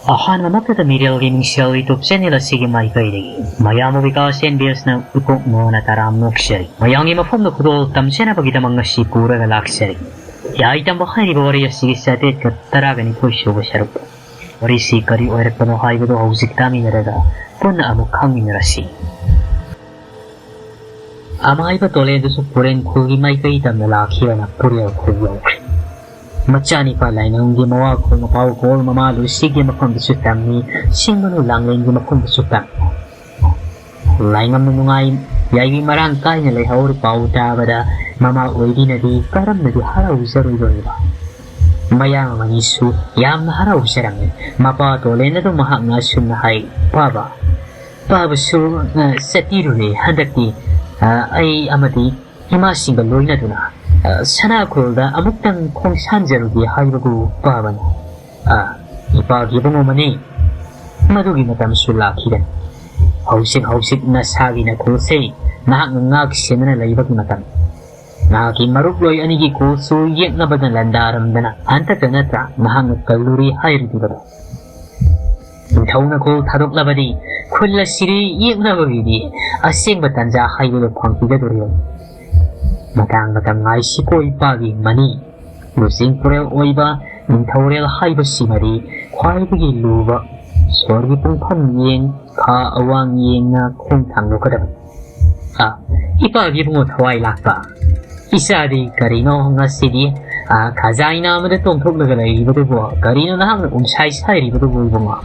Ahan mamakta miril gaming show YouTube channel asigi maikay mayamu vikas NBS na ukok mo na taram nokshari mayangi mafom no kudol tamsena bagita mga shikura galaksari ya itam bakhani bori asigi sate kattaraga ni pusho basharup ori sikari oire pano haibudo hausik tami naraga punna amuk hangi narasi amai ba tole dusu puren kugi maikay tam na lakhira na purya kugi Machani pa lai nang di mawa ko mapaw ko mamalu sige makon bisutang ni singano lang lang di makon bisutang. Lai ngam nungay yai marang kay na lai hauri pau ta bada mama oidi na di karam na di haraw zaro iba. Maya manisu yam na haraw sarang mapa tole na do mahak na sun na hay paba. Paba su setiru ni handak di ay amati himasing baloy na do na. Sana kulda amuktang kong sanjarugi haibagu paban. Ipagi mo mani. Madugi matam sulakidan. Hausik na sagi na kulsay. Nahak siya na laibag matam. Naki maruploy anigi kulso yek na ba na landaram na anta kanata nahang kaluri hayrugi ba. Intaw na kul tarok labadi. Kulla siri yek na bagidi. Asing batanja hayrugi pangkiga duriyo. Matang ngay si ko ipagi mani. Lusing purel oiba, nintawrel haiba si mari, kway bigi luba. Sorgi pong panyeng, ka awang yeng na kung tanglo ka dapat. Ipagi mo taway lakba. Isa di karino nga sidi, kazay na amada tong tok nagalay iba dubo, karino na hang umsay-say iba dubo iba nga.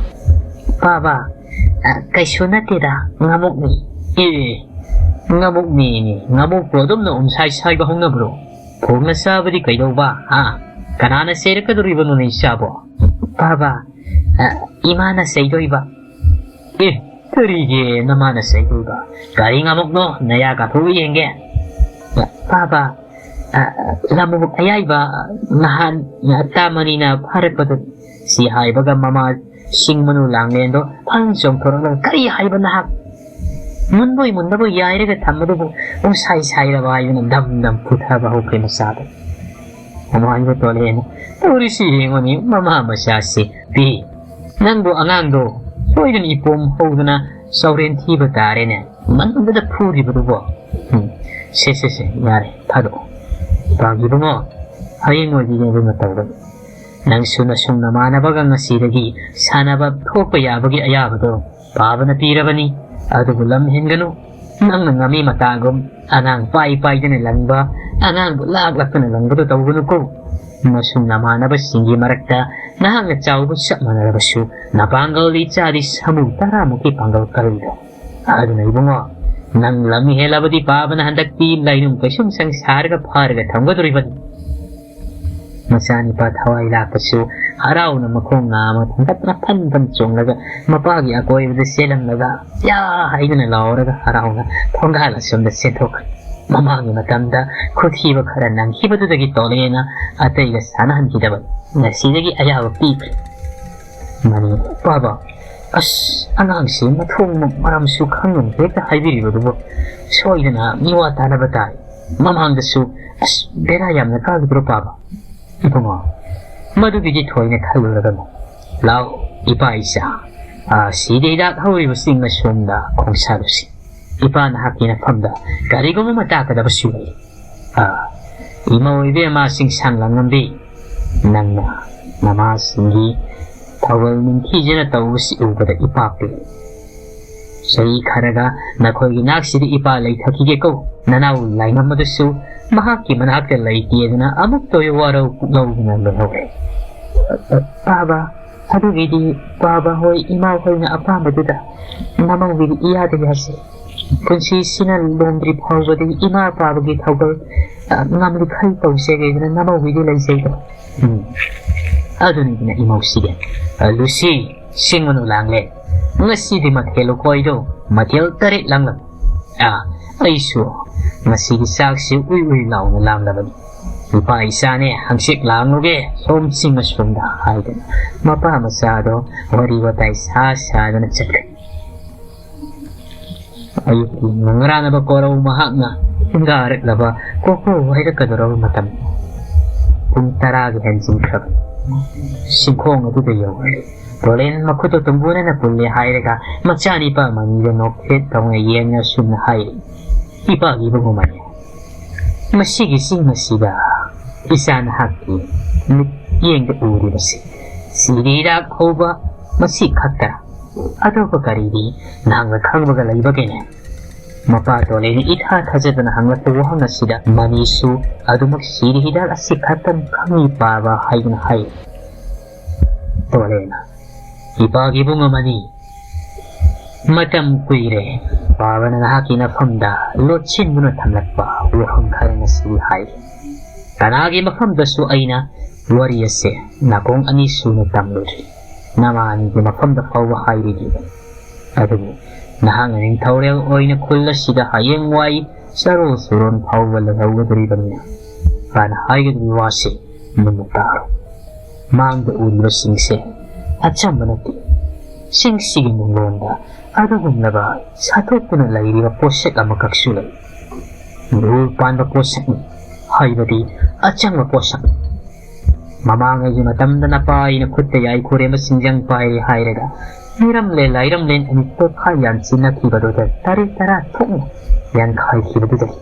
Baba, kaisyo na tida, ngamok ni. Ngamuk ni ngamuk produm na umsay-say ba hong na bro? Kung nasabadi kayo ba, Kanana sere ka duriba nun isabo? Baba, imana sa ito iba. Turige namana sa ito iba. Kari ngamuk no, nayaka tuwiyeng ge. Baba, lamumuk ayay ba, nahan, tama ni na pare pa si hay baga mama sing manulang nendo, pansong torong lang, kari hay ba nahak? Munboy yai ka tamado po say na ba yun ang dam puta ba hukay masabi. Amahan ko tole mo. Turi sihingo ni mamamasyasi. Pi. Nangbo angangdo. So yun ipom ho na sa orienti ba tari na. Manong da puri ba po? Se. Yari. Pado. Pagi ba mo? Hayin mo di niya ba matawag. Nang sunasyong naman na bagang nasilagi. Sana ba hukayabagi ayaba do. Baba na tira ba ni? Ado bulam hingano nang nangami matagom anang pai na lang ba anang bulak na lang ba to tawag ko masung naman na ba singi marakta nahang natsaw ko sa manarabasyo napanggaw li tsadis hamu tara mo kipanggaw kalida ado na ibong nang lami hela ba di pa ba na handak tilay nung kasyong sang sarga parga tangga duriban masani pa taway lapasyo haraw na makong nga matangkat na panpansong laga mapagi ako ay wala silang laga hay na nalaw laga haraw na panghalasyon na sitok mamangi matanda kuthiba karan ng hibadudagi tole na atay ka sanahan kita ba na sinagi ayaw pip mani baba angang si matong maramsukang ng beta haybiri ba dubo so yun na miwata na batay mamang dasu berayam na kagibro baba ito mo Madubigi toy na kalulaga mo. Lao, ipa isa. Sidi dak hawi mo sing na sunda kung salusi. Ipa na haki na pamda. Garigo mo mataka da basuli. Imaw ibe masing sanglang nambi. Nang na, namasingi. Tawal ng kija na tawo si uba da ipapi. Sa ikaraga, na ko'y ginaksidi ipalay takige ko. Nanawulay na madusu. Mahaki manakilay tiya na amok toyo waraw ngaw na lunawe. Baba, adugidi, baba hoy imaw hoy na apa maduda. Namang wili iya de yasi. Kung si sinan laundry pawa de ima pabagi tawgal ngamli kay taw sige na namang wili lay sige. Aduni na imaw sige. Lucy, singano lang le. Nga si di matkelo ko ito, matkelo tarit lang lang. Ay so, nga sige saksi uy lao na lang laban. Ipa isa ni hangsik lang uge, somsing masyong dahay din. Mapamasado, wariwatay sasado na tsak. Ayun, nangarana ba ko raw mahak nga, hinggarit na ba, koko, wala ka na raw matam. Kung taragi hansing ka. Singkong aduda yawari. Tolen makuto tumbuna na puli hairaga machani pa manida nokhet taunga yeng na sumna hairi. Ipagi ba ngumanya? Masigising masida. Isa na haki. Yeng da uri basi. Sirira koba masikata. Ado ba karidi na hangga kangbaga laibagin. Mapatole ni itha thajadana hangga tuwahang asida manisu ado magsirihidal asikatan kangi paba hayin hay. Tole na. Ipagi bunga mani. Matam kuire. Paba na nahaki na famda lotsin muna tamlakpa wahang kare na siri hay. Kanagi mafamda su ay na wariyase na kung anisu na tamluri. Naman di mafamda fawa hay rigi. Ado Nahanganing taurel oy na kulla sida hayeng wai saro suron pawala gawadri banina. Pana hayag niwasi munutaro. Mang da uli ba singse. At siyang manati. Singsigin mong londa. Adagong naba sato ko na layri ba posek ang makaksulay. Nulpan ba posek ni. Hay ba di at siyang maposek. Mamangay yung matamda na paay na kutaya ay kure masinjang paay hayraga. Iramle lairamlen anito kayan sinakibadota tari tara tong yan kay kibadota.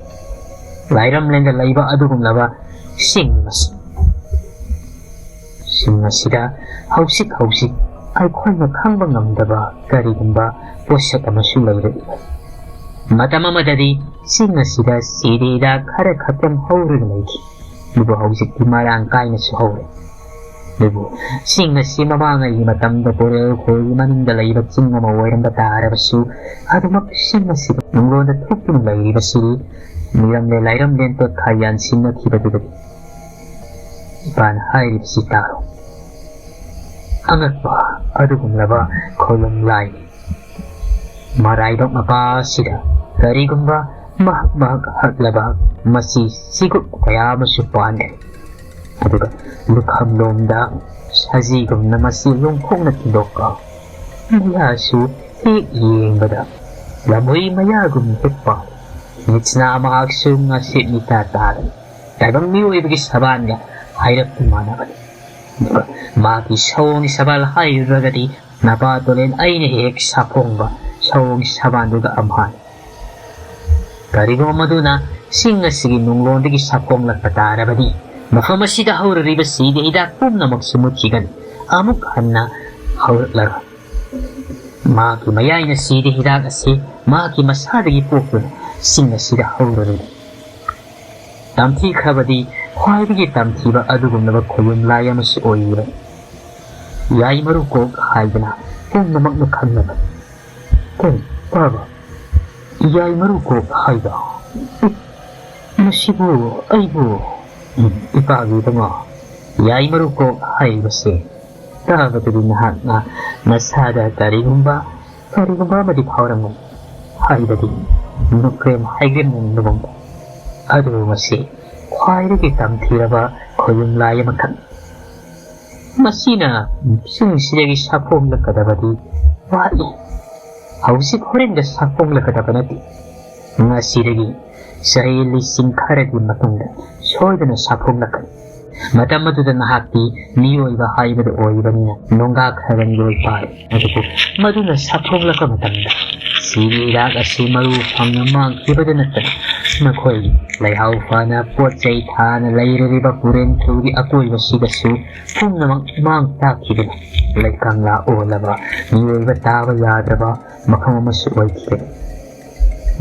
Lairamlen da laiba adugong laba singmas. Singmasida hausik ay kwan makangbang namdaba karigumba posak amasulay rin. Matamamadadi singmasida sidida karakatem haurig laiki. Lubo hausik timarang kay na suhaurig. Lubo, singa si mamangay matamda porel ko maninda laybat singa mawairam batara basu adumak singa si nungro na tupin layri basuri niram le layram lento kayan singa kibadubad ipan hairip si taro angat pa adugong laba kolong lay maraybak mapa sida karigong ba mahag haglabag masisigot kaya masupan Aduga, lukham lomda, sajigam na masilong kong natindok ka. Mayasu, hiyeng bada. Lamoy mayagum hikpa. Ngits na mga aksyon nga si nitataran. Kaibang miyo ibigis saban nga, hayrap tumanakan. Diba, makisawang sabal hayragati, napatuloy ay nahihik sa pongba, sawang saban duga amhan. Karigong maduna, singa sige nung londigi sa pong lagpatara ba di. Mafamasida haurariba sida idakpum na magsumutigan amukhan na haurlara. Maki mayay na sida hidag asi maki masadagi pukun singa sida haurariba. Tamti kabadi huwaibigi tamti ba adugong na magkuyong laya masu oira. Yay marukog haygana kung namagnakan naman. Kung baba yay marukog hayga. Masibo ay bo. Ipagi ba nga, yay maruko hay basi. Dapat din lahat na nasada karigumba madipawrang mo. Hay ba din, nukrem haygrim mong lumang. Ado masi, kway rikitam tira ba ko yung laya magkan. Masina, sinisilagi sapong lakadabadi, wai. Hausik ho rin da sapong lakadabanati. Nga silagi, sarili singkaradi matunda. Soy na sapong lakan. Matamado na hati, niyo iba haibad o iba niya. Nungga kagan yoy pare. Naduko, maduna sapong lakan matamda. Sinilag asi marupang namang iba na natin. Nakoy, layhaw pa na potsay ta na layririba puren turi ako'y masigasu. Kung namang imang takid na. Laykang lao laba, niyo iba tawa yada ba, makamamasuway kira.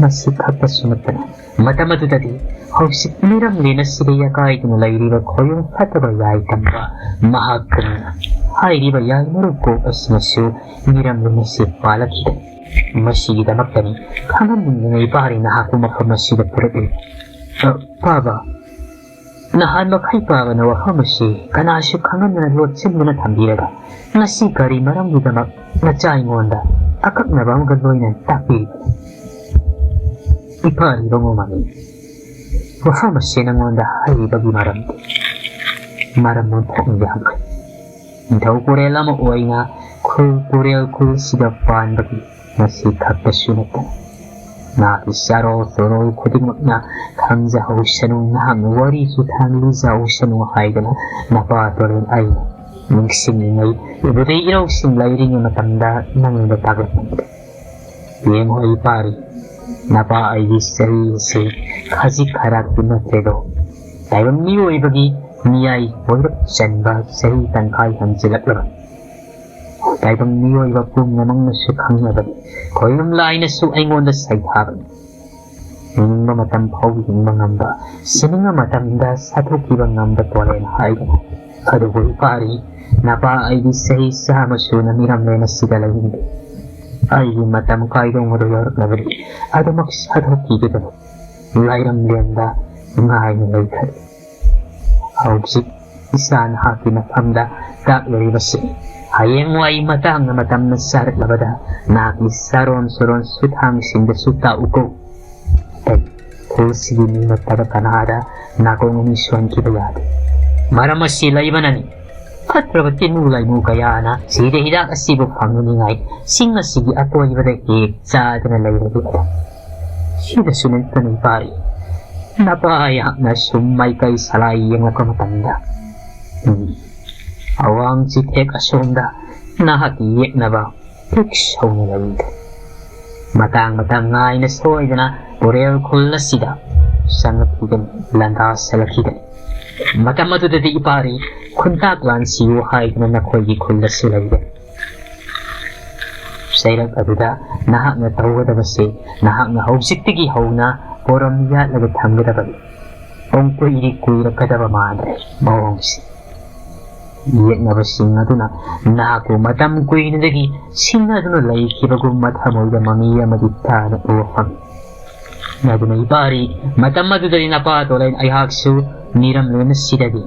Masikap pa sumatan. Matamado dati, hausik niram linas sila kahit nalay riba ko yung patabayay tamba mahagkan na. Hay riba yay marugo as masu niram linas si palakita. Masigida magtani, kaman din nga ipari na ako makamasida purabi. Paba, nahan makay paba na wakamasi, kanasyo kangan na nalotsin mo na tambiraga. Nasi kari marang lidamak na chay ngonda, akak na ba magagawin ng tapil. Ipari ba mo mami? Wakamasi na ngonda hay bagi maram. Maram mo pong yag. Daw kurela mo uway nga, kurel sida paan bagi. Masikap na sunatan. Nakisaro thoroy kuting na kangza hausanong nahang wari sutang liza hausanong haigana napatorin ay ꯅꯤꯡꯁꯤꯡꯂꯤꯉꯩ ꯏꯕꯨꯙꯤ ꯏꯔꯧꯁꯤꯡ ꯂꯩꯔꯤꯉꯩ ꯃꯇꯝꯗ ꯅꯪꯉꯣꯟꯗ ꯇꯥꯛꯂꯛꯄꯅꯤ ꯌꯦꯡꯉꯣ ꯑꯩ ꯄꯥꯔꯤ ꯅꯄꯥ ꯑꯩꯒꯤ ꯆꯍꯤ ꯑꯁꯤ ꯈꯖꯤꯛ ꯈꯔꯥꯛꯇꯤ ꯅꯠꯇ꯭ꯔꯦꯗꯣ ꯇꯥꯏꯕꯪ ꯃꯤꯑꯣꯏꯕꯒꯤ ꯃꯤꯌꯥꯏ ꯑꯣꯏꯔꯞ ꯆꯟꯕ ꯆꯍꯤ ꯇꯪꯈꯥꯏ ꯍꯟꯖꯤꯜꯂꯛꯂꯕꯅꯤ ꯇꯥꯏꯕꯪ ꯃꯤꯑꯣꯏꯕ ꯄꯨꯝꯅꯃꯛꯅꯁꯨ ꯈꯪꯅꯕꯅꯤ ꯈꯣꯏꯔꯨꯝ ꯂꯥꯏꯅꯁꯨ ꯑꯩꯉꯣꯟꯗ ꯁꯩꯊꯥꯕꯅꯤ ꯍꯤꯡꯕ ꯃꯇꯝ ꯐꯥꯎꯕ ꯍꯤꯡꯕ ꯉꯝꯕ ꯁꯤꯅꯤꯡꯕ ꯃꯇꯝꯗ ꯁꯥꯊꯣꯛꯈꯤꯕ ꯉꯝꯕ ꯇꯣꯔꯦꯟ ꯍꯥꯏꯒꯅꯤ ꯑꯗꯨꯕꯨ ꯏꯄꯥꯔꯤ ꯅꯄꯥ ꯑꯩꯒꯤ ꯆꯍꯤ ꯆꯥꯝꯃ ꯁꯨꯅ ꯃꯤꯔꯝꯂꯦꯟ ꯑꯁꯤꯗ ꯂꯩꯅꯤꯡꯗꯦ ꯑꯩꯒꯤ ꯃꯇꯝ ꯀꯥꯏꯗꯣꯡꯕꯗ ꯌꯧꯔꯛꯂꯕꯗꯤ ꯑꯗꯨꯃꯛ ꯁꯥꯊꯣꯛꯈꯤꯒꯗꯕ ꯂꯥꯏꯔꯝꯂꯦꯟꯗ ꯉꯥꯏꯅ ꯂꯩꯈ꯭ꯔꯦ ꯍꯧꯖꯤꯛ ꯏꯁꯥ ꯅꯍꯥꯛꯀꯤ ꯃꯐꯝꯗ ꯇꯥꯛꯂꯤꯕꯁꯤ ꯍꯌꯦꯡꯋꯥꯏ ꯃꯇꯥꯡꯅ ꯃꯇꯝꯅ ꯆꯥꯔꯛꯂꯕꯗ ꯅꯍꯥꯛꯀꯤ ꯆꯥꯔꯣꯟ ꯁꯨꯔꯣꯟ ꯁꯨꯊꯥꯡꯁꯤꯡꯗꯁꯨ ꯇꯥꯛꯎꯀꯣ ꯐꯨꯜꯁꯤꯒꯤ ꯃꯤ ꯅꯠꯇꯕ ꯀꯅꯥꯗ ꯅꯥꯀꯣꯡ ꯑꯅꯤ ꯁꯣꯟꯈꯤꯕ ꯌꯥꯗꯦ ꯃꯔꯝ ꯑꯁꯤ ꯂꯩꯕꯅꯅꯤ ꯐꯠꯇ꯭ꯔꯕ ꯇꯤꯟꯃꯨ ꯂꯩꯃꯨ ꯀꯌꯥꯅ ꯁꯤꯗ ꯍꯤꯗꯥꯛ ꯑꯁꯤꯕꯨ ꯐꯪꯅꯤꯡꯉꯥꯏ ꯁꯤꯡ ꯑꯁꯤꯒꯤ ꯑꯀꯣꯏꯕꯗ ꯍꯦꯛ ꯆꯥꯗꯅ ꯂꯩꯔꯗꯨꯗ ꯁꯤꯗꯁꯨ ꯅꯠꯇꯅ ꯄꯥꯔꯤ ꯅꯄꯥ ꯑꯩꯍꯥꯛꯅ ꯁꯨꯝ ꯃꯥꯏꯀꯩ ꯁꯂꯥꯏ ꯌꯦꯡꯂꯛꯄ ꯃꯇꯝꯗ ꯑꯋꯥꯡ ꯆꯤꯊꯦꯛ ꯑꯁꯣꯝꯗ ꯅꯍꯥꯛꯀꯤ ꯌꯦꯛꯅꯕ ꯄꯤꯛ ꯁꯧꯅ ꯂꯩꯗ ꯃꯇꯥꯡ ꯉꯥꯏꯅ ꯁꯣꯏꯗꯅ ꯎꯔꯦꯜ ꯈꯨꯜ ꯑꯁꯤꯗ ꯆꯪꯂꯛꯈꯤꯒꯅꯤ ꯂꯥꯟꯗꯥꯁꯜꯂꯛꯈꯤꯒꯅꯤ ꯃꯇꯝ ꯑꯗꯨꯗꯗꯤ ꯏꯄꯥꯔꯤ ꯈꯨꯟꯇꯥꯛ ꯂꯥꯟꯁꯤꯌꯨ ꯍꯥꯏꯗꯨꯅ ꯅꯈꯣꯏꯒꯤ ꯈꯨꯜꯗꯁꯨ ꯂꯩꯒꯅꯤ ꯆꯩꯔꯛ ꯑꯗꯨꯗ ꯅꯍꯥꯛꯅ ꯇꯧꯒꯗꯕꯁꯤ ꯅꯍꯥꯛꯅ ꯍꯧꯖꯤꯛꯇꯒꯤ ꯍꯧꯅ ꯄꯣꯔꯝ ꯌꯥꯠꯂꯒ ꯊꯝꯒꯗꯕꯅꯤ ꯑꯣꯡꯀꯨꯏꯗꯤ ꯀꯨꯏꯔꯛꯀꯗꯕ ꯃꯥꯟꯗ꯭ꯔꯦ ꯃꯑꯣꯡꯁꯤ ꯌꯦꯛꯅꯕꯁꯤꯡ ꯑꯗꯨꯅ ꯅꯍꯥꯛꯄꯨ ꯃꯇꯝ ꯀꯨꯏꯅꯗꯒꯤ ꯁꯤꯡꯅꯗꯨꯅ ꯂꯩꯈꯤꯕꯒꯨꯝꯕ ꯊꯃꯣꯏꯗ ꯃꯃꯤ ꯑꯃꯗꯤ ꯇꯥꯅ ꯎꯕ ꯐꯪꯏ ꯑꯗꯨꯅ ꯏꯄꯥꯔꯤ ꯃꯇꯝ ꯑꯗꯨꯗꯗꯤ ꯅꯄꯥ ꯇꯣꯂꯦꯟ ꯑꯩꯍꯥꯛꯁꯨ ꯃꯤꯔꯝꯂꯦꯟ ꯑꯁꯤꯗꯗꯤ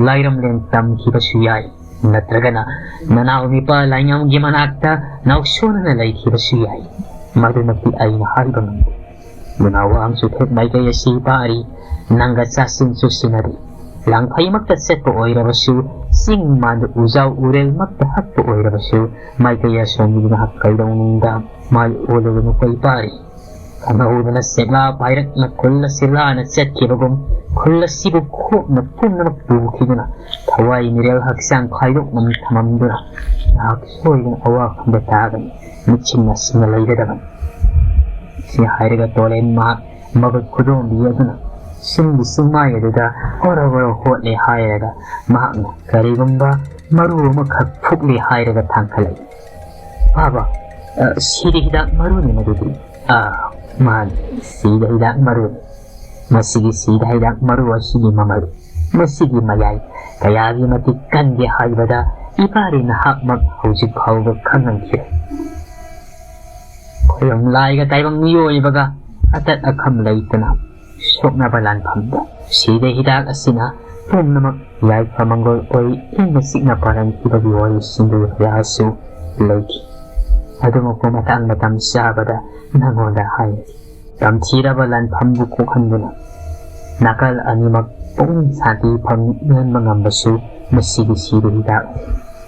ꯂꯥꯏꯔꯝꯂꯦꯟ ꯇꯝꯈꯤꯕꯁꯨ ꯌꯥꯏ ꯅꯠꯇ꯭ꯔꯒꯅ ꯅꯅꯥꯎ ꯅꯤꯄꯥ ꯂꯥꯏꯉꯝꯒꯤ ꯃꯅꯥꯛꯇ ꯅꯥꯎꯁꯣꯟꯅꯅ ꯂꯩꯈꯤꯕꯁꯨ ꯌꯥꯏ ꯃꯗꯨꯃꯛꯇꯤ ꯑꯩꯅ ꯍꯥꯏꯕ ꯉꯝꯗꯦ ꯑꯗꯨꯅ ꯑꯋꯥꯡ ꯆꯨꯊꯦꯛ ꯃꯥꯏꯀꯩ ꯑꯁꯤ ꯏꯄꯥꯔꯤ ꯅꯪꯒ ꯆꯥꯁꯤꯟ ꯆꯨꯁꯤꯟꯅꯔꯤ ꯂꯥꯡꯐꯩꯃꯛꯇ ꯆꯠꯄ ꯑꯣꯏꯔꯕꯁꯨ ꯆꯤꯡ ꯃꯥꯟꯗ ꯎꯖꯥꯎ ꯎꯔꯦꯜꯃꯛꯇ ꯍꯛꯄ ꯑꯣꯏꯔꯕꯁꯨ ꯃꯥꯏꯀꯩ ꯑꯁꯣꯝꯒꯤ ꯅꯍꯥꯛ ꯀꯩꯗꯧꯅꯨꯡꯗ ꯃꯥꯏ ꯑꯣꯜꯂꯨꯒꯅꯨꯀꯣ ꯏꯄꯥꯔꯤ ꯈꯪꯍꯧꯗꯅ ꯁꯦꯛꯂꯥ ꯄꯥꯏꯔꯛꯅ ꯈꯨꯜ ꯑꯁꯤ ꯂꯥꯟꯅ ꯆꯠꯈꯤꯕꯒꯨꯝ ꯈꯨꯜ ꯑꯁꯤꯕꯨ ꯈꯣꯛꯅ ꯄꯨꯝꯅꯃꯛ ꯄꯨꯈꯤꯗꯨꯅ ꯊꯋꯥꯏ ꯃꯤꯔꯦꯜ ꯍꯛꯆꯥꯡ ꯈꯥꯏꯗꯣꯛꯅ ꯊꯝꯃꯝꯗꯨꯅ ꯅꯍꯥꯛ ꯁꯣꯏꯗꯅ ꯑꯋꯥꯐꯝꯗ ꯇꯥꯒꯅꯤ ꯃꯤꯠꯁꯤꯡꯅ ꯁꯤꯡꯅ ꯂꯩꯒꯗꯕꯅꯤ ꯁꯤ ꯍꯥꯏꯔꯒ ꯇꯣꯂꯦꯟ ꯃꯍꯥꯛ ꯃꯕꯨꯛ ꯈꯨꯗꯣꯝꯕꯤ ꯑꯗꯨꯅ ꯁꯤꯡꯒꯤ ꯆꯤꯡꯃꯥꯏ ꯑꯗꯨꯗ ꯍꯣꯔꯣ ꯍꯣꯠꯂꯦ ꯍꯥꯏꯔꯒ ꯃꯍꯥꯛꯅ ꯀꯔꯤꯒꯨꯝꯕ ꯃꯔꯨ ꯑꯃꯈꯛ ꯐꯨꯛꯂꯦ ꯍꯥꯏꯔꯒ ꯊꯥꯡꯈꯠꯂꯛꯏ ꯕꯥꯕꯥ ꯁꯤꯗ ꯍꯤꯗꯥꯛ ꯃꯔꯨꯅꯤ ꯃꯗꯨꯗꯤ ꯃꯥꯅꯤ ꯁꯤꯗ ꯍꯤꯗꯥꯛ ꯃꯔꯨꯅꯤ ꯃꯁꯤꯒꯤ ꯁꯤꯗ ꯍꯤꯗꯥꯛ ꯃꯔꯨ ꯑꯁꯤꯒꯤ ꯃꯃꯜ ꯃꯁꯤꯒꯤ ꯃꯌꯥꯏ ꯀꯌꯥꯒꯤ ꯃꯇꯤꯛ ꯀꯟꯒꯦ ꯍꯥꯏꯕꯗ ꯏꯄꯥꯔꯤ ꯅꯍꯥꯛꯃꯛ ꯍꯧꯖꯤꯛ ꯐꯥꯎꯕ ꯈꯪꯍꯟꯈꯤꯔꯦ ꯈꯣꯏꯔꯝ ꯂꯥꯏꯒ ꯇꯥꯏꯕꯪ ꯃꯤꯑꯣꯏꯕꯒ ꯑꯇꯠ ꯑꯈꯝ ꯂꯩꯇꯅ ꯁꯣꯛꯅꯕ ꯂꯥꯟꯐꯝꯗ ꯁꯤꯗ ꯍꯤꯗꯥꯛ ꯑꯁꯤꯅ ꯄꯨꯝꯅꯃꯛ ꯌꯥꯏꯐꯃꯪꯒꯣꯜ ꯑꯣꯏ ꯏꯪꯅ ꯆꯤꯛꯅ ꯄꯥꯜꯍꯟꯈꯤꯕꯒꯤ ꯋꯥꯔꯤꯁꯤꯡꯗꯨ ꯀꯌꯥꯁꯨ ꯂꯩꯈꯤ ꯑꯗꯨꯃꯛꯄꯨ ꯃꯇꯝ ꯆꯥꯕꯗ ꯅꯉꯣꯟꯗ ꯍꯥꯏꯔꯤ ꯇꯝꯊꯤꯔꯕ ꯂꯥꯟꯐꯝꯕꯨ ꯀꯣꯛꯍꯟꯗꯨꯅ ꯅꯥꯀꯜ ꯑꯅꯤꯃꯛ ꯄꯨꯛꯅꯤꯡ ꯁꯥꯟꯇꯤ ꯐꯪꯍꯟꯕ ꯉꯝꯕꯁꯨ ꯃꯁꯤꯒꯤ ꯁꯤꯗ ꯍꯤꯗꯥꯛ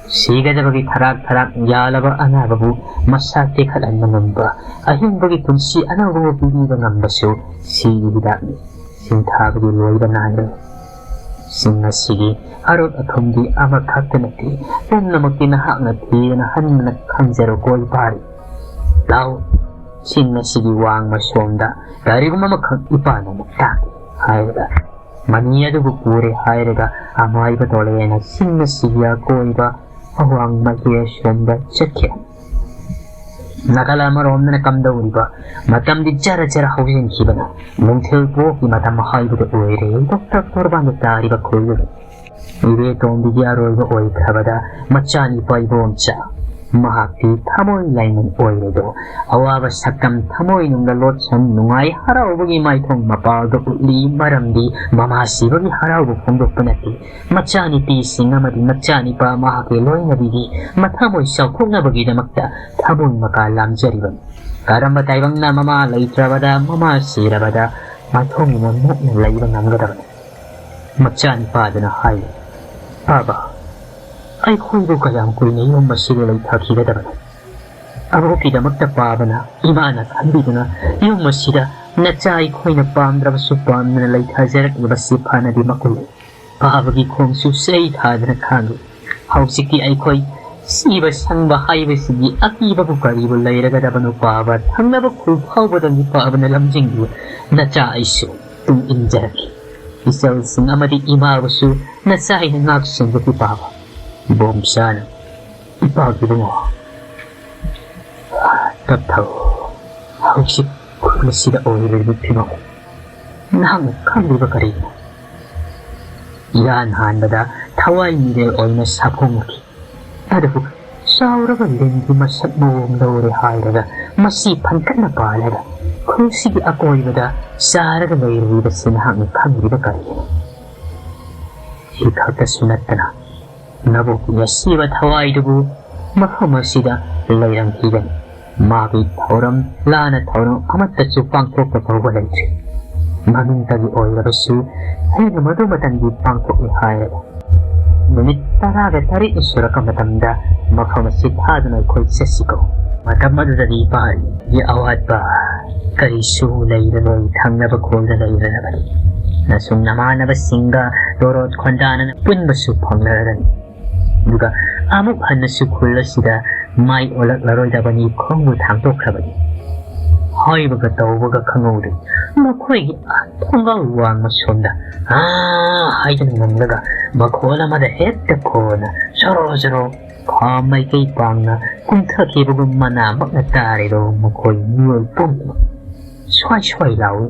ꯁꯤꯒꯗꯕꯒꯤ ꯊꯔꯥꯛ ꯌꯥꯜꯂꯕ ꯑꯅꯥꯕꯕꯨ ꯃꯁꯥ ꯇꯦꯛꯈꯠꯍꯟꯕ ꯉꯝꯕ ꯑꯍꯤꯡꯕꯒꯤ ꯄꯨꯟꯁꯤ ꯑꯅꯧꯕ ꯄꯤꯕꯤꯕ ꯉꯝꯕꯁꯨ ꯁꯤꯒꯤ ꯍꯤꯗꯥꯛꯅꯤ ꯁꯤꯡꯊꯥꯕꯒꯤ ꯂꯣꯏꯕ ꯅꯥꯏꯔꯣꯏ ꯁꯤꯡ ꯑꯁꯤꯒꯤ ꯑꯔꯣꯠ ꯑꯊꯨꯝꯗꯤ ꯑꯃꯈꯛꯇ ꯅꯠꯇꯦ ꯄꯨꯝꯅꯃꯛꯇꯤ ꯅꯍꯥꯛꯅ ꯊꯤꯗꯅ ꯍꯟꯅ ꯈꯪꯖꯔꯣꯀꯣ ꯏꯄꯥꯔꯤ ꯂꯥꯎ ꯁꯤꯡ ꯑꯁꯤꯒꯤ ꯋꯥꯡꯃ ꯁꯣꯝꯗ ꯀꯔꯤꯒꯨꯝꯕ ꯑꯃꯈꯛ ꯏꯄꯥꯅ ꯇꯥꯛꯏ ꯍꯥꯏꯔꯒ ꯃꯅꯤ ꯑꯗꯨꯕꯨ ꯄꯨꯔꯦ ꯍꯥꯏꯔꯒ ꯑꯃꯥꯏꯕ ꯇꯣꯂꯦꯅ ꯁꯤꯡ ꯑꯁꯤꯒꯤ ꯑꯀꯣꯏꯕ ꯑꯋꯥꯡ ꯃꯥꯏꯀꯩ ꯑꯁꯣꯝꯗ ꯆꯠꯈꯤ ꯅꯥꯀꯜ ꯑꯃꯔꯣꯝꯗꯅ ꯀꯝꯗꯧꯔꯤꯕ ꯃꯇꯝꯗꯤ ꯖꯔ ꯍꯧꯖꯤꯟꯈꯤꯕꯅ ꯅꯨꯡꯊꯤꯜ ꯄꯣꯛꯀꯤ ꯃꯇꯝ ꯍꯥꯏꯕꯗꯨ ꯑꯣꯏꯔꯦ ꯗꯣꯛꯇꯔ ꯇꯣꯔꯕꯥꯟꯗ ꯇꯥꯔꯤꯕ ꯈꯨꯜꯗꯨ ꯏꯕꯦꯇꯣꯝꯕꯤꯒꯤ ꯑꯔꯣꯏꯕ ꯑꯣꯏꯈ꯭ꯔꯕꯗ ꯃꯆꯥꯅꯤꯄꯥ ꯏꯕꯣꯝꯆꯥ ꯃꯍꯥꯛꯇꯤ ꯊꯃꯣꯏ ꯂꯥꯏꯃꯟ ꯑꯣꯏꯔꯦꯗꯣ ꯑꯋꯥꯕ ꯁꯛꯇꯝ ꯊꯃꯣꯏꯅꯨꯡꯗ ꯂꯣꯠꯁꯟ ꯅꯨꯡꯉꯥꯏ ꯍꯔꯥꯎꯕꯒꯤ ꯃꯥꯏꯊꯣꯡ ꯃꯄꯥꯜꯗ ꯎꯠꯂꯤ ꯃꯔꯝꯗꯤ ꯃꯃꯥ ꯁꯤꯕꯒꯤ ꯍꯔꯥꯎꯕ ꯐꯣꯡꯗꯣꯛꯄ ꯅꯠꯇꯦ ꯃꯆꯥꯅꯤꯄꯤꯁꯤꯡ ꯑꯃꯗꯤ ꯃꯆꯥꯅꯤꯄꯥ ꯃꯍꯥꯛꯀꯤ ꯂꯣꯏꯅꯕꯤꯒꯤ ꯃꯊꯃꯣꯏ ꯆꯥꯎꯊꯣꯛꯅꯕꯒꯤꯗꯃꯛꯇ ꯊꯃꯣꯏ ꯃꯀꯥ ꯂꯥꯝꯖꯔꯤꯕꯅꯤ ꯀꯔꯝꯕ ꯇꯥꯏꯕꯪꯅ ꯃꯃꯥ ꯂꯩꯇ꯭ꯔꯕꯗ ꯃꯃꯥ ꯁꯤꯔꯕꯗ ꯃꯥꯏꯊꯣꯡꯅ ꯃꯨꯛꯅ ꯂꯩꯕ ꯉꯝꯒꯗꯕꯅꯤ ꯃꯆꯥꯅꯤꯄꯥꯗꯨꯅ ꯍꯥꯏꯔꯤ ꯕꯥꯕꯥ ꯑꯩꯈꯣꯏꯕꯨ ꯀꯌꯥꯝ ꯀꯨꯏꯅ ꯌꯨꯝ ꯑꯁꯤꯗ ꯂꯩꯊꯈꯤꯒꯗꯕꯅꯤ ꯑꯃꯨꯛꯀꯤꯗꯃꯛꯇ ꯄꯥꯕꯅ ꯏꯃꯥꯅ ꯈꯟꯕꯤꯗꯨꯅ ꯌꯨꯝ ꯑꯁꯤꯗ ꯅꯆꯥ ꯑꯩꯈꯣꯏꯅ ꯄꯥꯝꯗ꯭ꯔꯕꯁꯨ ꯄꯥꯝꯗꯅ ꯂꯩꯊꯖꯔꯛꯂꯤꯕꯁꯤ ꯐꯅꯗꯤ ꯃꯈꯨꯜ ꯄꯥꯕꯒꯤ ꯈꯣꯡꯁꯨ ꯆꯩ ꯊꯥꯗꯅ ꯈꯥꯡꯏ ꯍꯧꯖꯤꯛꯇꯤ ꯑꯩꯈꯣꯏ ꯁꯤꯕ ꯁꯪꯕ ꯍꯥꯏꯕꯁꯤꯒꯤ ꯑꯀꯤꯕꯕꯨ ꯀꯔꯤꯕꯨ ꯂꯩꯔꯒꯗꯕꯅꯣ ꯄꯥꯕ ꯊꯪꯅꯕ ꯈꯨꯜ ꯐꯥꯎꯕꯗꯒꯤ ꯄꯥꯕꯅ ꯂꯝꯖꯤꯡꯕꯤꯌꯨ ꯅꯆꯥ ꯑꯩꯁꯨ ꯇꯨꯡ ꯏꯟꯖꯔꯒꯦ ꯏꯆꯜꯁꯤꯡ ꯑꯃꯗꯤ ꯏꯃꯥꯕꯨꯁꯨ ꯅꯆꯥ ꯑꯩꯅ ꯉꯥꯛ ꯁꯦꯟꯕꯒꯤ ꯄꯥꯕ ꯏꯕꯣꯝꯆꯥꯅ ꯏꯄꯥꯒꯤꯕꯨꯡꯉꯣ ꯇꯞꯊꯧ ꯍꯧꯖꯤꯛ ꯈꯨꯜ ꯑꯁꯤꯗ ꯑꯣꯏꯔꯤꯕ ꯐꯤꯕꯝ ꯅꯍꯥꯛꯅ ꯈꯪꯂꯤꯕ ꯀꯔꯤꯅꯣ ꯏꯔꯥꯟ ꯍꯥꯟꯕꯗ ꯊꯋꯥꯏ ꯃꯤꯔꯦꯜ ꯑꯣꯏꯅ ꯁꯥꯐꯣꯡꯂꯛꯈꯤ ꯑꯗꯨꯕꯨ ꯆꯥꯎꯔꯕ ꯂꯤꯟꯒꯤ ꯃꯁꯛ ꯃꯑꯣꯡ ꯂꯧꯔꯦ ꯍꯥꯏꯔꯒ ꯃꯁꯤ ꯐꯟꯀꯠꯅ ꯄꯥꯜꯂꯒ ꯈꯨꯜꯁꯤꯒꯤ ꯑꯀꯣꯏꯕꯗ ꯆꯥꯔꯒ ꯂꯩꯔꯤꯕꯁꯤ ꯅꯍꯥꯛꯅ ꯈꯪꯂꯤꯕ ꯀꯔꯤꯅꯣ ꯁꯤ ꯈꯛꯇꯁꯨ ꯅꯠꯇꯅ ꯅꯕꯨꯛꯀꯤ ꯑꯁꯤꯕ ꯊꯋꯥꯏꯗꯨꯕꯨ ꯃꯐꯝ ꯑꯁꯤꯗ ꯂꯩꯔꯝꯈꯤꯒꯅꯤ ꯃꯥꯒꯤ ꯊꯧꯔꯝ ꯂꯥꯟꯅ ꯊꯧꯔꯝ ꯑꯃꯠꯇꯁꯨ ꯄꯥꯡꯊꯣꯛꯄ ꯐꯥꯎꯕ ꯂꯩꯇ꯭ꯔꯤ ꯃꯃꯤꯡꯇꯒꯤ ꯑꯣꯏꯔꯕꯁꯨ ꯑꯩꯅ ꯃꯗꯨꯃꯇꯪꯗꯤ ꯄꯥꯡꯊꯣꯛꯏ ꯍꯥꯏꯔꯒ ꯅꯨꯃꯤꯠ 13 ꯁꯨꯔꯛꯄ ꯃꯇꯝꯗ ꯃꯐꯝ ꯑꯁꯤ ꯊꯥꯗꯨꯅ ꯑꯩꯈꯣꯏ ꯆꯠꯁꯤꯀꯣ ꯃꯇꯝ ꯑꯗꯨꯗꯗꯤ ꯏꯄꯥꯒꯤ ꯑꯋꯥꯠꯄ ꯀꯔꯤꯁꯨ ꯂꯩꯔꯔꯣꯏ ꯊꯪꯅꯕ ꯈꯣꯜꯗ ꯂꯩꯔꯔꯕꯅꯤ ꯅꯁꯨꯡ ꯅꯃꯥꯟꯅꯕꯁꯤꯡꯒ ꯂꯣꯔꯣꯠ ꯈꯣꯟꯗꯥꯅꯅ ꯄꯨꯟꯕꯁꯨ ꯐꯪꯂꯔꯒꯅꯤ ꯑꯗꯨꯒ ꯑꯃꯨꯛ ꯍꯟꯅꯁꯨ ꯈꯨꯜ ꯑꯁꯤꯗ ꯃꯥꯏ ꯑꯣꯜꯂꯛꯂꯔꯣꯏꯗꯕꯅꯤ ꯈꯣꯡꯕꯨ ꯊꯥꯡꯗꯣꯛꯈ꯭ꯔꯕꯅꯤ ꯍꯥꯏꯕꯒ ꯇꯧꯕꯒ ꯈꯪꯍꯧꯗꯦ ꯃꯈꯣꯏꯒꯤ ꯊꯣꯡꯒꯥꯜ ꯋꯥꯡꯃ ꯁꯣꯝꯗ ꯍꯥꯏꯗꯅ ꯉꯝꯂꯒ ꯃꯈꯣꯜ ꯑꯃꯗ ꯍꯦꯛꯇ ꯈꯣꯟꯅ ꯖꯣꯔꯣ ꯖꯣꯔꯣ ꯈꯥ ꯃꯥꯏꯀꯩ ꯄꯥꯡꯅ ꯀꯨꯝꯊꯈꯤꯕꯒꯨꯝ ꯃꯅꯥꯃꯛꯅ ꯇꯥꯔꯤꯗꯣ ꯃꯈꯣꯏ ꯃꯤꯑꯣꯏ ꯄꯨꯝꯅꯃꯛ ꯁ꯭ꯋꯥꯏ ꯁ꯭ꯋꯥꯏ ꯂꯥꯎꯏ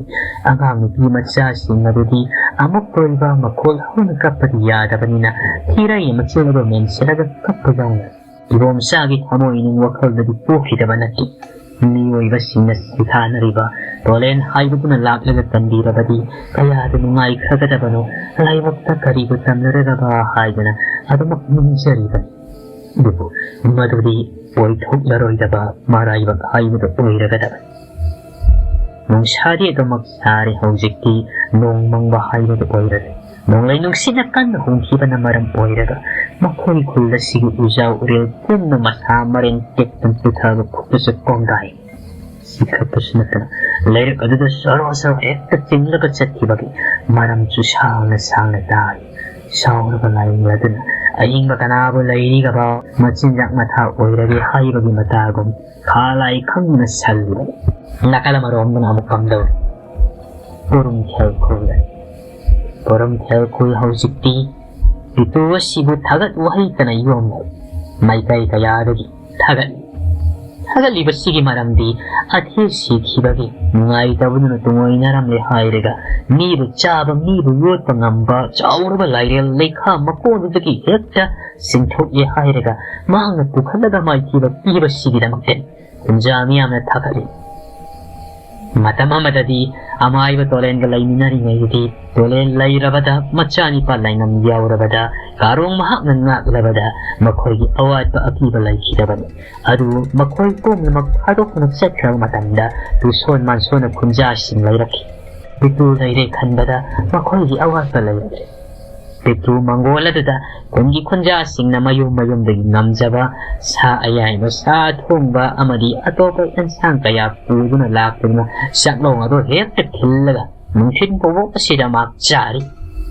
ꯑꯉꯥꯡ ꯅꯨꯄꯤ ꯃꯆꯥꯁꯤꯡ ꯑꯗꯨꯗꯤ ꯑꯃꯨꯛ ꯇꯣꯏꯕ ꯃꯈꯣꯜ ꯍꯧꯅ ꯀꯞꯄꯗꯤ ꯌꯥꯗꯕꯅꯤꯅ ꯊꯤꯔꯩ ꯃꯆꯦꯜꯗꯣ ꯃꯦꯟꯁꯤꯜꯂꯒ ꯀꯞꯄ ꯌꯥꯎꯅ ꯏꯕꯣꯝꯆꯥꯒꯤ ꯊꯃꯣꯏꯅꯨꯡ ꯋꯥꯈꯜꯗꯗꯤ ꯄꯣꯛꯈꯤꯗꯕ ꯅꯠꯇꯦ ꯃꯤꯑꯣꯏꯕꯁꯤꯡꯅ ꯁꯤꯊꯥꯅꯔꯤꯕ ꯇꯣꯂꯦꯟ ꯍꯥꯏꯕꯗꯨꯅ ꯂꯥꯛꯂꯒ ꯇꯝꯕꯤꯔꯕꯗꯤ ꯀꯌꯥꯗ ꯅꯨꯡꯉꯥꯏꯈ꯭ꯔꯒꯗꯕꯅꯣ ꯂꯥꯏꯕꯛꯇ ꯀꯔꯤꯕꯨ ꯇꯝꯅꯔꯒꯕ ꯍꯥꯏꯗꯅ ꯑꯗꯨꯃꯛ ꯅꯤꯡꯖꯔꯤꯕꯅꯤ ꯑꯗꯨꯕꯨ ꯃꯗꯨꯗꯤ ꯑꯣꯏꯊꯣꯛꯂꯔꯣꯏꯗꯕ ꯃꯔꯥꯏꯕꯛ ꯍꯥꯏꯕꯗꯨ ꯑꯣꯏꯔꯒꯗꯕꯅꯤ ꯅꯨꯡꯁꯥꯗꯤ ꯑꯗꯨꯃꯛ ꯁꯥꯔꯦ ꯍꯧꯖꯤꯛꯇꯤ ꯅꯣꯡ ꯃꯪꯕ ꯍꯥꯏꯕꯗꯨ ꯑꯣꯏꯔꯔꯦ ꯅꯣꯡꯂꯩ ꯅꯨꯡꯁꯤꯠꯅ ꯀꯟꯅ ꯍꯨꯝꯈꯤꯕꯅ ꯃꯔꯝ ꯑꯣꯏꯔꯒ ꯃꯈꯣꯏ ꯈꯨꯜ ꯑꯁꯤꯒꯤ ꯎꯖꯥꯎ ꯎꯔꯦꯜ ꯄꯨꯟꯅ ꯃꯁꯥ ꯃꯔꯦꯟ ꯇꯦꯛꯇꯨꯅ ꯄꯨꯊꯕ ꯈꯨꯠꯇꯁꯨ ꯀꯣꯡꯒꯥꯏ ꯁꯤ ꯈꯛꯇꯁꯨ ꯅꯠꯇꯅ ꯂꯩꯔꯛ ꯑꯗꯨꯗ ꯁꯔꯣ ꯁꯔꯣ ꯍꯦꯛꯇ ꯆꯤꯡꯂꯒ ꯆꯠꯈꯤꯕꯒꯤ ꯃꯔꯝꯁꯨ ꯁꯥꯡꯅ ꯁꯥꯡꯅ ꯇꯥꯔꯤ ꯁꯥꯎꯔꯕ ꯂꯥꯏꯌꯦꯡ ꯑꯗꯨꯅ ꯑꯍꯤꯡꯕ ꯀꯅꯥꯕꯨ ꯂꯩꯔꯤꯒꯕ ꯃꯆꯤꯟꯖꯥꯛ ꯃꯊꯥ ꯑꯣꯏꯔꯒꯦ ꯍꯥꯏꯕꯒꯤ ꯃꯇꯥꯒꯨꯝ ꯈꯥ ꯂꯥꯏ ꯈꯪꯅ ꯁꯜꯂꯤꯕ ꯅꯥꯀꯜ ꯑꯃꯔꯣꯝꯗꯅ ꯑꯃꯨꯛ ꯀꯝꯗꯧꯔꯤ ꯄꯣꯔꯨꯝꯊꯦꯜ ꯈꯨꯜ ꯄꯣꯔꯨꯝꯊꯦꯜ ꯈꯨꯜ ꯍꯧꯖꯤꯛꯇꯤ ꯔꯤꯇꯨ ꯑꯁꯤꯕꯨ ꯊꯥꯒꯠ ꯋꯥꯍꯩꯇꯅ ꯌꯣꯝꯂꯦ ꯃꯥꯏꯀꯩ ꯀꯌꯥꯗꯒꯤ ꯊꯥꯒꯠꯂꯤꯕꯁꯤꯒꯤ ꯃꯔꯝꯗꯤ ꯑꯊꯦꯛ ꯁꯤꯈꯤꯕꯒꯤ ꯅꯨꯡꯉꯥꯏꯇꯕꯗꯨꯅ ꯇꯨꯡꯑꯣꯏꯅꯔꯝꯂꯦ ꯍꯥꯏꯔꯒ ꯃꯤꯕꯨ ꯆꯥꯕ ꯃꯤꯕꯨ ꯌꯣꯠꯄ ꯉꯝꯕ ꯆꯥꯎꯔꯕ ꯂꯥꯏꯔꯦꯜ ꯂꯩꯈꯥ ꯃꯀꯣꯟꯗꯨꯗꯒꯤ ꯍꯦꯛꯇ ꯆꯤꯡꯊꯣꯛꯑꯦ ꯍꯥꯏꯔꯒ ꯃꯍꯥꯛꯅ ꯄꯨꯈꯠꯂꯒ ꯃꯥꯏꯊꯤꯕ ꯄꯤꯕꯁꯤꯒꯤꯗꯃꯛꯇ ꯀꯨꯝꯖꯥ ꯃꯤꯌꯥꯝꯅ ꯊꯥꯒꯠꯂꯤ ꯃꯇꯝ ꯑꯃꯗꯗꯤ ꯑꯃꯥꯏꯕ ꯇꯣꯂꯦꯟꯒ ꯂꯩꯃꯤꯟꯅꯔꯤꯉꯩꯗꯗꯤ ꯇꯣꯂꯦꯟ ꯂꯩꯔꯕꯗ ꯃꯆꯥꯅꯤꯄꯥ ꯂꯥꯏꯉꯝ ꯌꯥꯎꯔꯕꯗ ꯀꯥꯔꯣꯡ ꯃꯍꯥꯛꯅ ꯉꯥꯛꯂꯕꯗ ꯃꯈꯣꯏꯒꯤ ꯑꯋꯥꯠꯄ ꯑꯀꯤꯕ ꯂꯩꯈꯤꯗꯕꯅꯤ ꯑꯗꯨ ꯃꯈꯣꯏ ꯄꯨꯝꯅꯃꯛ ꯊꯥꯗꯣꯛꯇꯨꯅ ꯆꯠꯈ꯭ꯔꯕ ꯃꯇꯝꯗ ꯇꯨꯁꯣꯟ ꯃꯥꯟꯁꯣꯟꯅ ꯈꯨꯟꯖꯥꯁꯤꯡ ꯂꯩꯔꯛꯈꯤ ꯄꯤꯇꯨ ꯂꯩꯔꯦ ꯈꯟꯕꯗ ꯃꯈꯣꯏꯒꯤ ꯑꯋꯥꯠꯄ ꯂꯩꯔꯛꯂꯦ ꯄꯤꯇꯨ ꯃꯪꯒꯣꯜ ꯑꯗꯨꯗ ꯈꯨꯟꯒꯤ ꯈꯨꯟꯖꯥꯁꯤꯡꯅ ꯃꯌꯨꯝ ꯃꯌꯨꯝꯗꯒꯤ ꯉꯝꯖꯕ ꯁꯥ ꯑꯌꯥꯏꯕ ꯁꯥ ꯊꯣꯡꯕ ꯑꯃꯗꯤ ꯑꯇꯣꯞꯄ ꯑꯦꯟꯁꯥꯡ ꯀꯌꯥ ꯄꯨꯗꯨꯅ ꯂꯥꯛꯇꯨꯅ ꯆꯥꯛꯂꯣꯡ ꯑꯗꯨ ꯍꯦꯛꯇ ꯈꯤꯜꯂꯒ ꯅꯨꯡꯊꯤꯜ ꯐꯥꯎꯕ ꯑꯁꯤꯗ ꯃꯍꯥꯛ ꯆꯥꯔꯤ